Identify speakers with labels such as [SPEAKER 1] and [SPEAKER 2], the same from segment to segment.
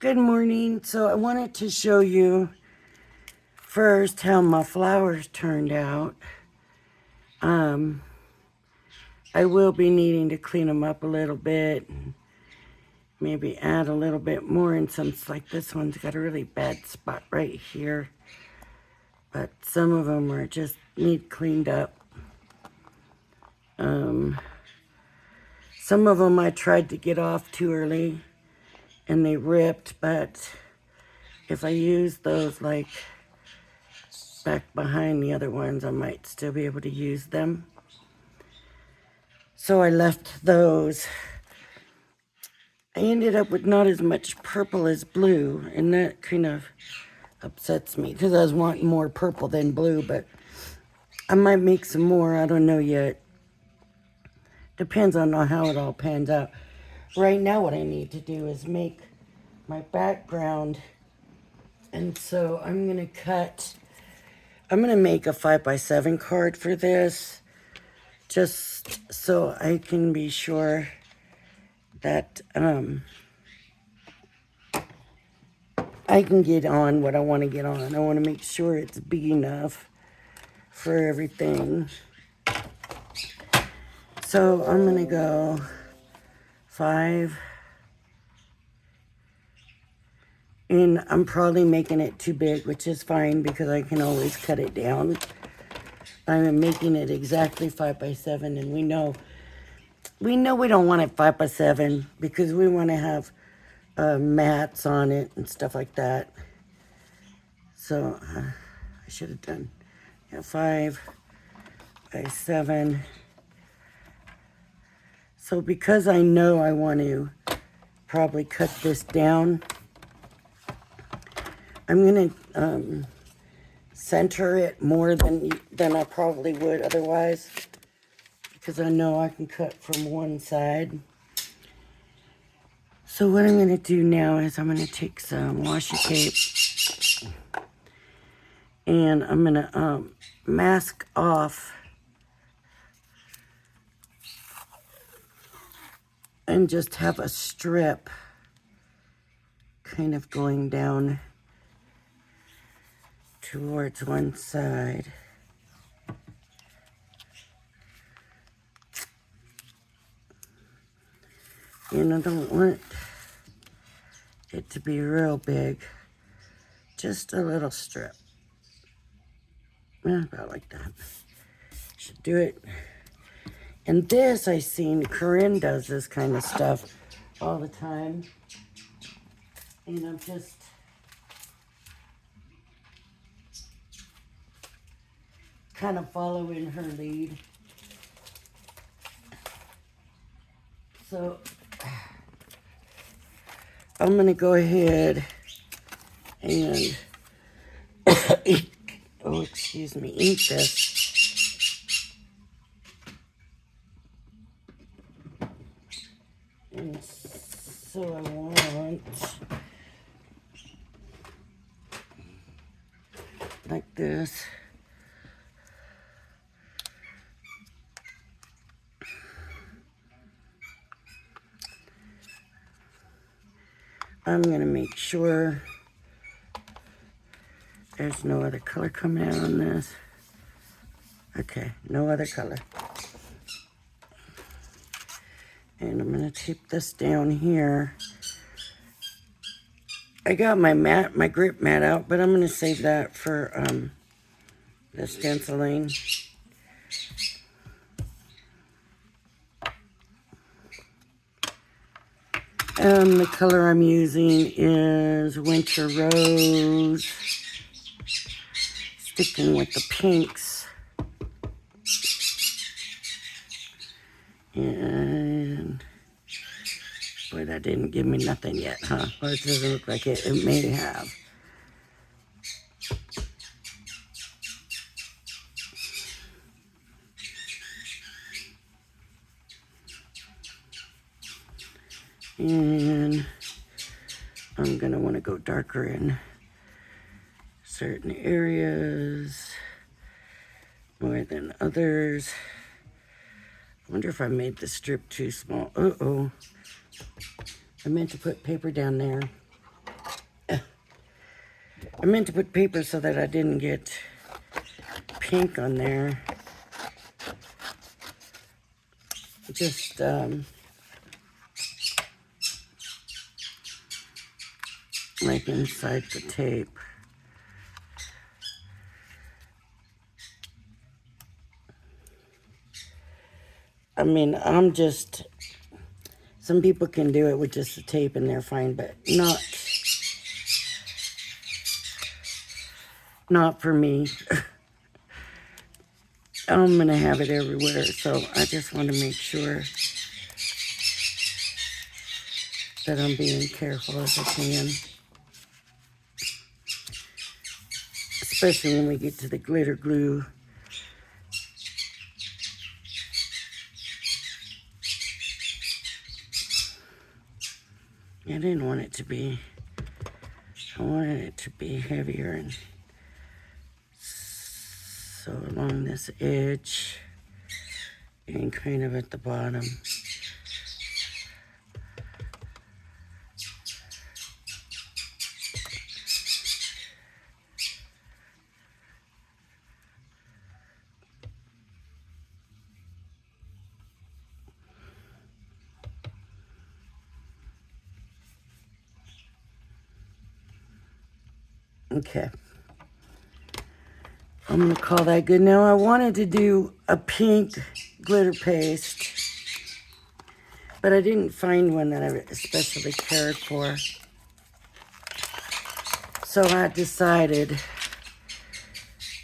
[SPEAKER 1] Good morning. So I wanted to show you first how my flowers turned out. I will be needing to clean them up a little bit, and maybe add a little bit more in some, like this one's got a really bad spot right here. But some of them are just need cleaned up. Some of them I tried to get off too early and they ripped, but if I use those like back behind the other ones, I might still be able to use them. So I left those. I ended up with not as much purple as blue, and that kind of upsets me because I was wanting more purple than blue, but I might make some more. I don't know yet. Depends on how it all pans out. Right now what I need to do is make my background, and so I'm going to make a 5x7 card for this, just so I can be sure that I can get on what I want to get on. I want to make sure it's big enough for everything. So I'm going to go 5. And I'm probably making it too big, which is fine because I can always cut it down. I'm making it exactly 5x7, and we know we don't want it 5x7 because we want to have mats on it and stuff like that. So I should have done 5x7. So because I know I want to probably cut this down, I'm going to center it more than I probably would otherwise, because I know I can cut from one side. So what I'm going to do now is I'm going to take some washi tape and I'm going to mask off and just have a strip kind of going down towards one side. And I don't want it to be real big, just a little strip. About like that. Should do it. And this, I seen Corinne does this kind of stuff all the time. And I'm just kind of following her lead. So I'm going to go ahead and ink this. And so I want like this. I'm going to make sure there's no other color coming out on this. Okay, no other color. And I'm going to tape this down here. I got my grip mat out, but I'm going to save that for the stenciling. The color I'm using is Winter Rose. Sticking with the pinks. And boy, that didn't give me nothing yet, huh? Well, it doesn't look like it. It may have. And I'm going to want to go darker in certain areas more than others. I wonder if I made the strip too small. Uh-oh. I meant to put paper down there. I meant to put paper so that I didn't get pink on there. Just, like inside the tape. I mean, some people can do it with just the tape and they're fine, but not for me. I'm gonna have it everywhere, so I just want to make sure that I'm being careful as I can. Especially when we get to the glitter glue. I didn't want it to be, I wanted it to be heavier, and so along this edge and kind of at the bottom. Okay. I'm gonna call that good. Now I wanted to do a pink glitter paste, but I didn't find one that I especially cared for. So I decided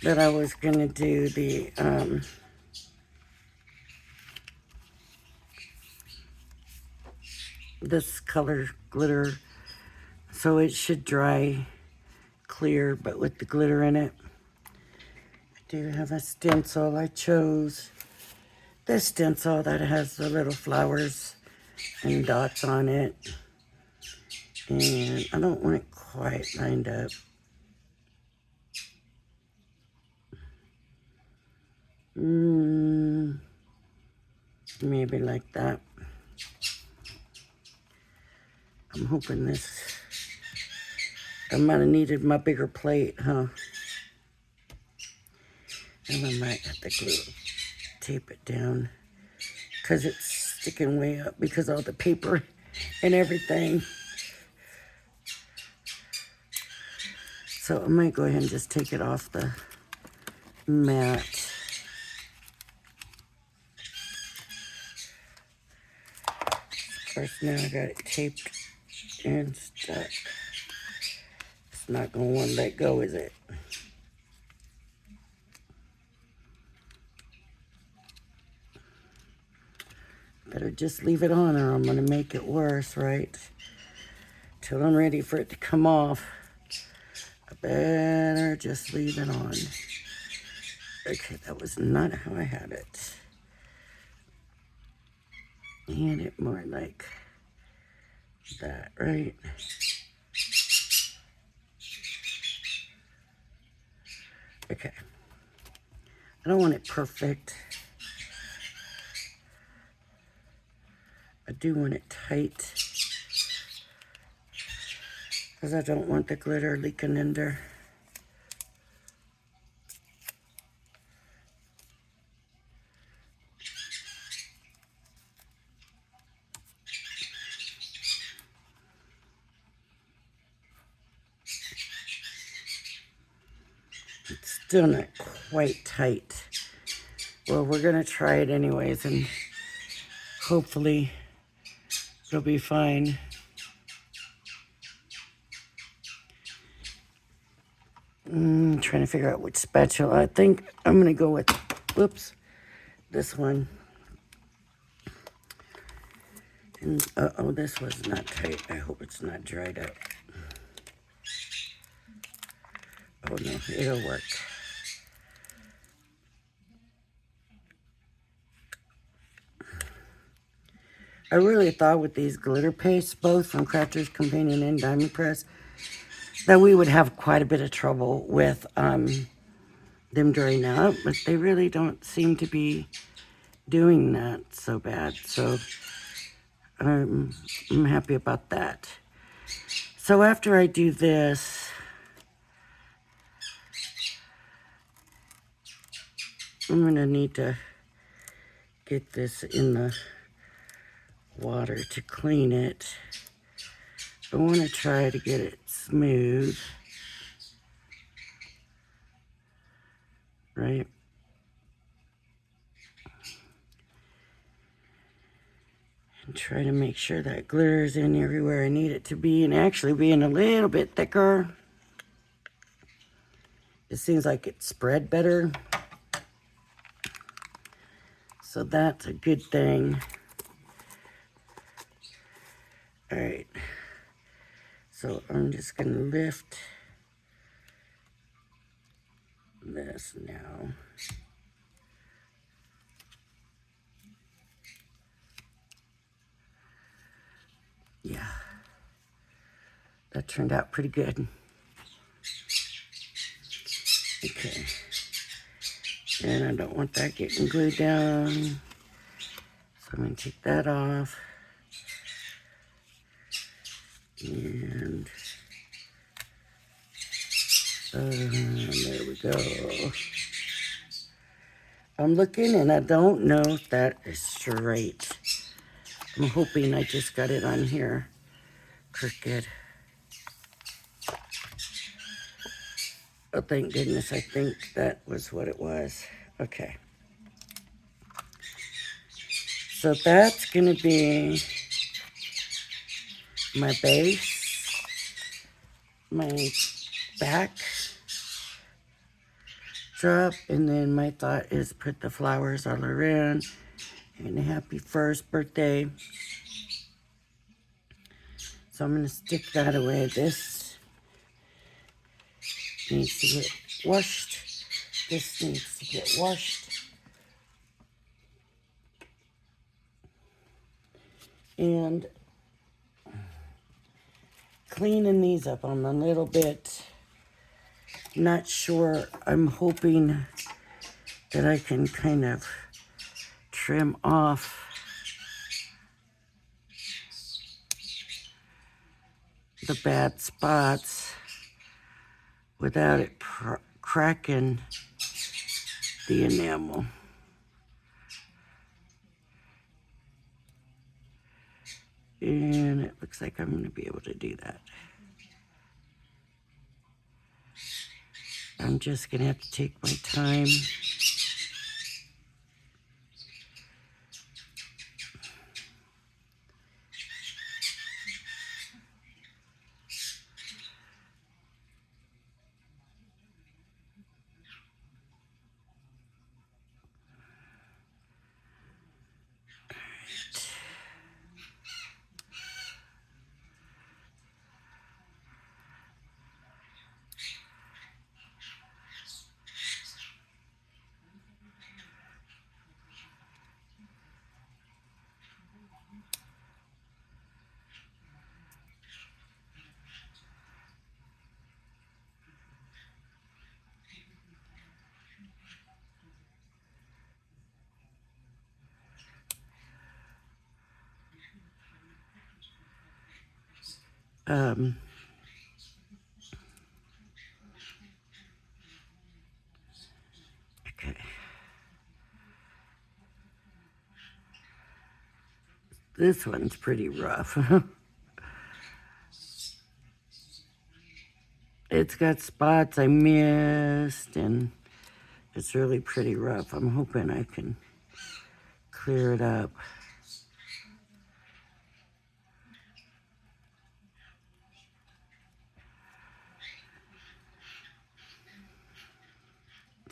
[SPEAKER 1] that I was gonna do the this color glitter, so it should dry clear, but with the glitter in it. I do have a stencil. I chose this stencil that has the little flowers and dots on it, and I don't want it quite lined up. Maybe like that. I'm hoping this, I might have needed my bigger plate, huh? And I might have to tape it down because it's sticking way up because of all the paper and everything. So I might go ahead and just take it off the mat. Of course, now I got it taped and stuck. It's not going to want to let go, is it? Better just leave it on or I'm going to make it worse, right? Till I'm ready for it to come off. I better just leave it on. Okay, that was not how I had it. And it more like that, right? Okay. I don't want it perfect. I do want it tight because I don't want the glitter leaking in there. It's still not quite tight. Well, we're going to try it anyways, and hopefully it'll be fine. Trying to figure out which spatula. I think I'm going to go with, whoops, this one. And, oh, this was not tight. I hope it's not dried up. Oh, no, it'll work. I really thought with these glitter pastes, both from Crafters Companion and Diamond Press, that we would have quite a bit of trouble with them drying out, but they really don't seem to be doing that so bad. So I'm happy about that. So after I do this, I'm gonna need to get this in the water to clean it. I want to try to get it smooth, right? And try to make sure that glitter is in everywhere I need it to be, and actually being a little bit thicker. It seems like it spread better. So that's a good thing. All right. So I'm just gonna lift this now. Yeah. That turned out pretty good. Okay. And I don't want that getting glued down. So I'm going to take that off. And there we go. I'm looking and I don't know if that is straight. I'm hoping I just got it on here crooked. Oh, thank goodness. I think that was what it was. Okay. So that's going to be my base, my back drop, and then my thought is put the flowers all around. And happy first birthday. So I'm going to stick that away. This needs to get washed. This needs to get washed. And cleaning these up, I'm a little bit not sure. I'm hoping that I can kind of trim off the bad spots without it cracking the enamel. And it looks like I'm going to be able to do that. I'm just going to have to take my time. Okay. This one's pretty rough. It's got spots I missed, and it's really pretty rough. I'm hoping I can clear it up.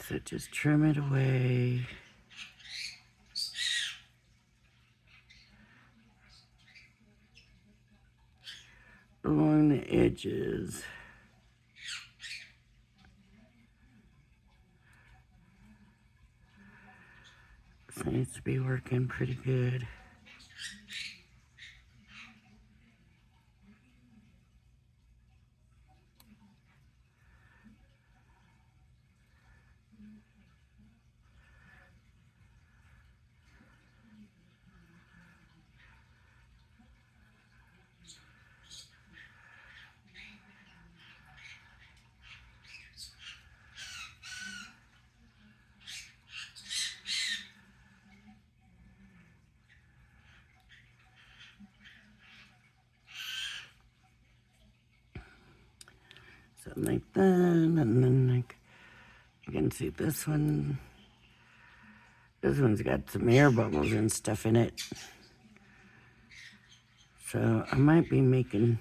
[SPEAKER 1] So just trim it away. Along the edges. Seems to be working pretty good. Something like that, and then like you can see this one. This one's got some air bubbles and stuff in it. So I might be making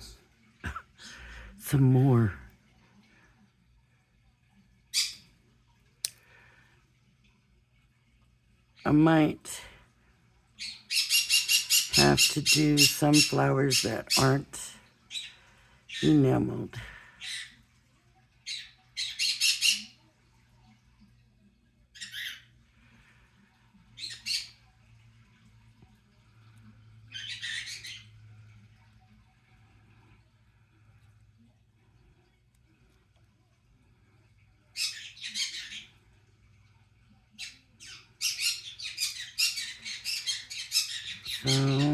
[SPEAKER 1] some more. I might have to do some flowers that aren't enameled. So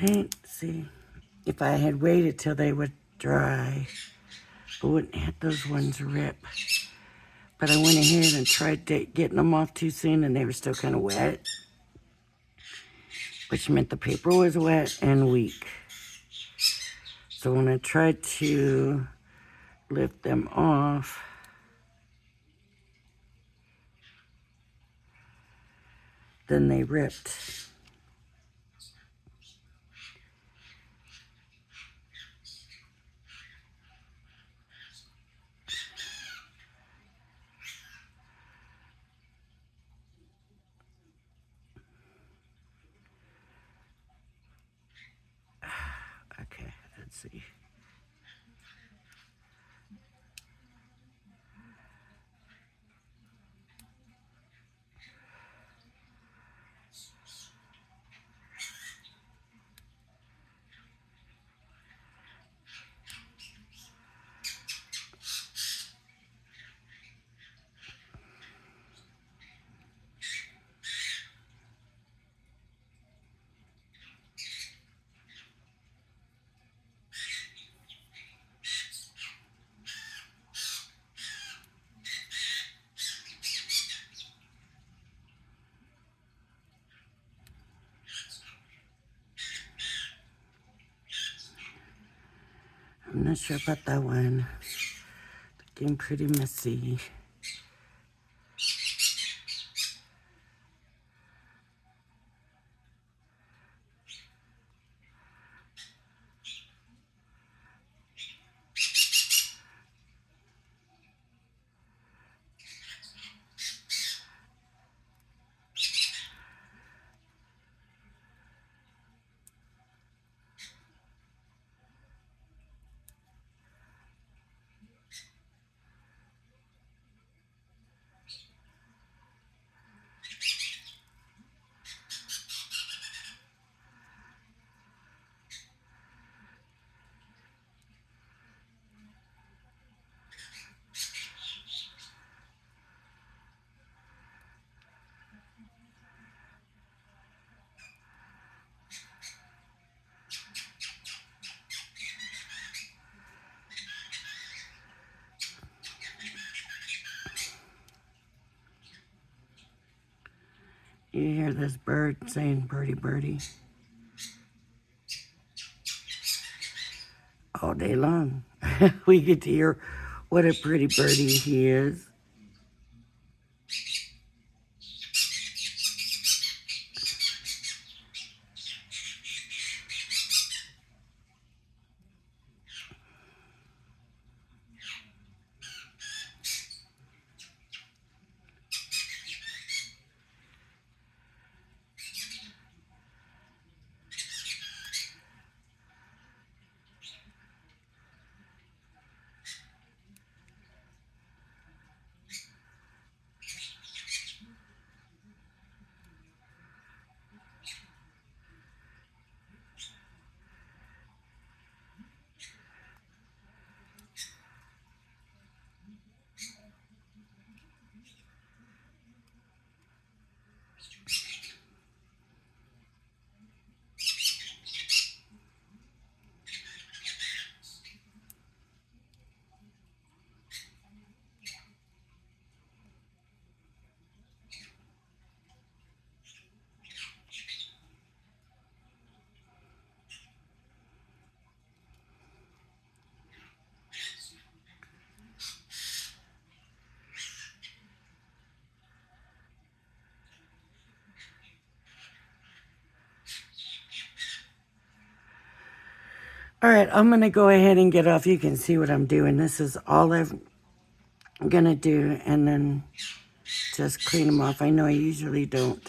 [SPEAKER 1] alright, see, if I had waited till they would dry, I wouldn't have those ones rip. But I went ahead and tried getting them off too soon and they were still kind of wet, which meant the paper was wet and weak. So when I tried to lift them off, then they ripped. Okay, let's see. I'm not sure about that one. Getting pretty messy. You hear this bird saying birdie birdie all day long. We get to hear what a pretty birdie he is. All right, I'm going to go ahead and get off. You can see what I'm doing. This is all I'm going to do, and then just clean them off. I know I usually don't,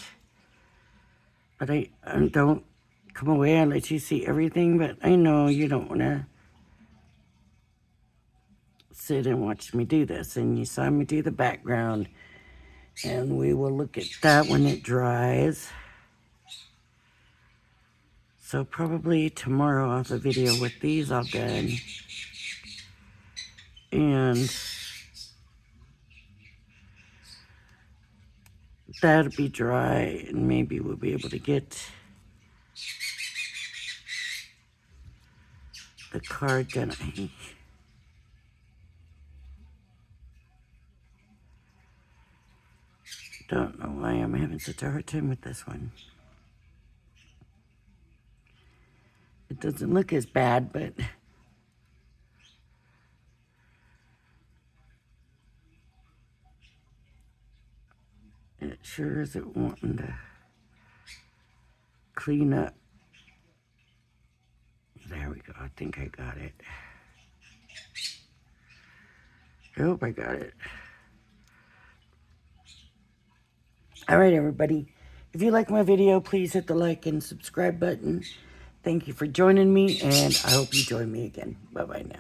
[SPEAKER 1] but I don't come away and let you see everything, but I know you don't want to sit and watch me do this. And you saw me do the background, and we will look at that when it dries. So probably tomorrow I'll have a video with these all done. And that'll be dry, and maybe we'll be able to get the card done. I don't know why I'm having such a hard time with this one. It doesn't look as bad, but it sure isn't wanting to clean up. There we go. I think I got it. I hope I got it. All right, everybody. If you like my video, please hit the like and subscribe button. Thank you for joining me, and I hope you join me again. Bye-bye now.